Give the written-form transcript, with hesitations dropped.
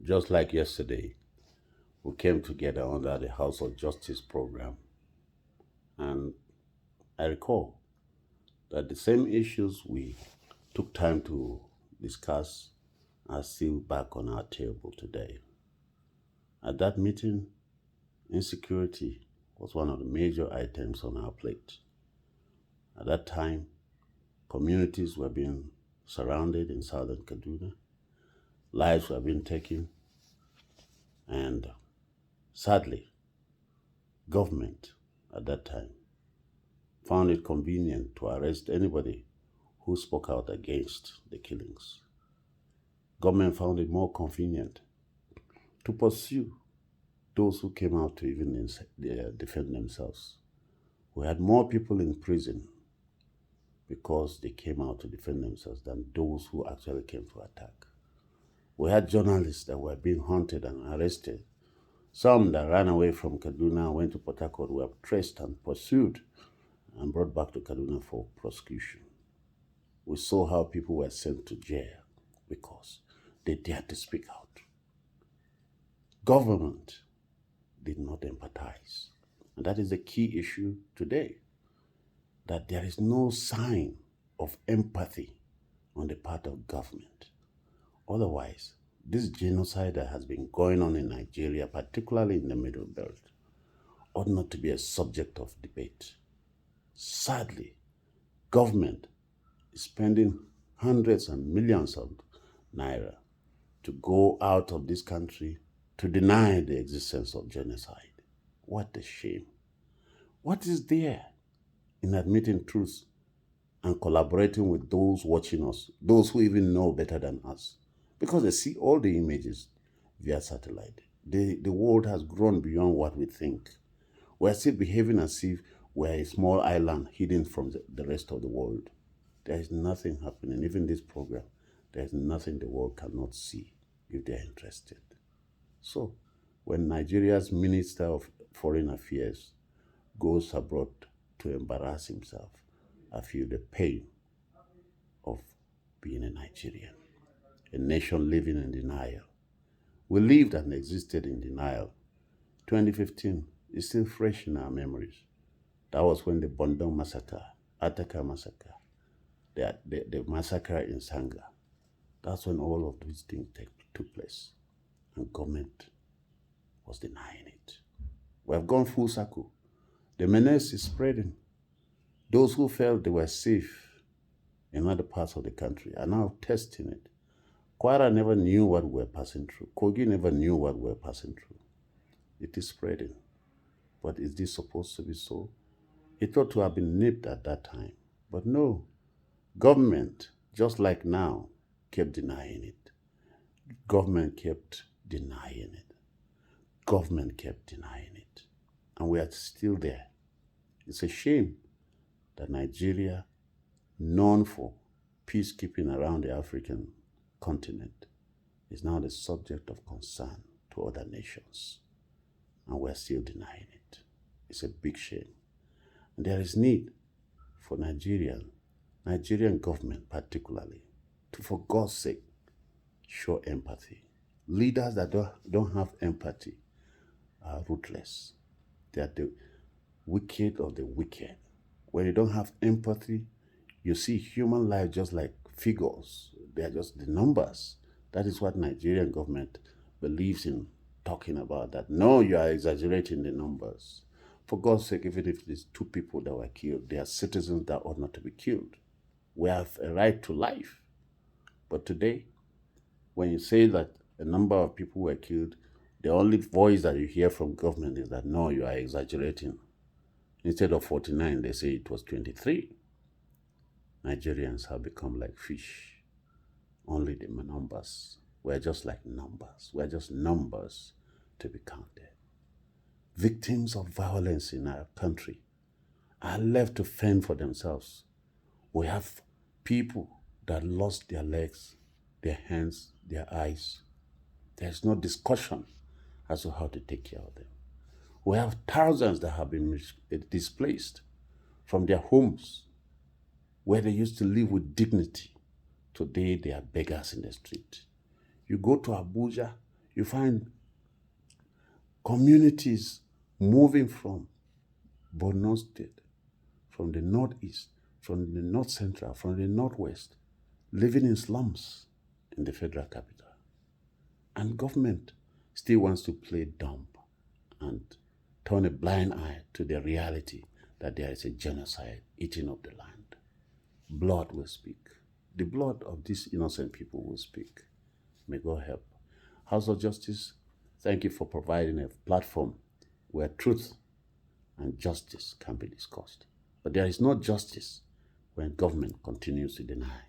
Just like yesterday, we came together under the House of Justice program, and I recall that the same issues we took time to discuss are still back on our table today. At that meeting, insecurity was one of the major items on our plate. At that time, communities were being surrounded in southern Kaduna, lives were being taken, and sadly, government at that time found it convenient to arrest anybody who spoke out against the killings. Government found it more convenient to pursue those who came out to even defend themselves. We had more people in prison because they came out to defend themselves than those who actually came to attack. We had journalists that were being hunted and arrested. Some that ran away from Kaduna and went to Port Harcourt were traced and pursued and brought back to Kaduna for prosecution. We saw how people were sent to jail because they dared to speak out. Government did not empathize. And that is the key issue today, that there is no sign of empathy on the part of government. Otherwise, this genocide that has been going on in Nigeria, particularly in the Middle Belt, ought not to be a subject of debate. Sadly, government is spending hundreds and millions of naira to go out of this country to deny the existence of genocide. What a shame. What is there in admitting truth and collaborating with those watching us, those who even know better than us? Because they see all the images via satellite. The world has grown beyond what we think. We're still behaving as if we're a small island hidden from the rest of the world. There is nothing happening. Even this program, there is nothing the world cannot see if they're interested. So, when Nigeria's Minister of Foreign Affairs goes abroad to embarrass himself, I feel the pain of being a Nigerian, a nation living in denial. We lived and existed in denial. 2015 is still fresh in our memories. That was when the Bondon massacre, Ataka massacre, the massacre in Sanga. That's when all of these things took place. And government was denying it. We have gone full circle. The menace is spreading. Those who felt they were safe in other parts of the country are now testing it. Kwara never knew what we were passing through. Kogi never knew what we were passing through. It is spreading. But is this supposed to be so? It ought to have been nipped at that time. But no, government, just like now, kept denying it. Government kept denying it. Government kept denying it. And we are still there. It's a shame that Nigeria, known for peacekeeping around the African continent, is now the subject of concern to other nations. And we're still denying it. It's a big shame. And there is need for Nigerian government particularly, to, for God's sake, show empathy. Leaders that don't have empathy are ruthless. They are the wicked of the wicked. When you don't have empathy, you see human life just like figures. They are just the numbers. That is what Nigerian government believes in talking about, that no, you are exaggerating the numbers. For God's sake, even if these two people that were killed, they are citizens that ought not to be killed. We have a right to life. But today, when you say that a number of people were killed, the only voice that you hear from government is that, no, you are exaggerating. Instead of 49, they say it was 23. Nigerians have become like fish. Only the numbers. We're just like numbers. We're just numbers to be counted. Victims of violence in our country are left to fend for themselves. We have people that lost their legs, their hands, their eyes. There's no discussion as to how to take care of them. We have thousands that have been displaced from their homes where they used to live with dignity. Today, they are beggars in the street. You go to Abuja, You find communities moving from Borno State, from the northeast, from the north central, from the northwest, living in slums in the federal capital. And government still wants to play dumb and turn a blind eye to the reality that there is a genocide eating up the land. Blood will speak. The blood of these innocent people will speak. May God help. House of Justice, thank you for providing a platform where truth and justice can be discussed. But there is no justice when government continues to deny.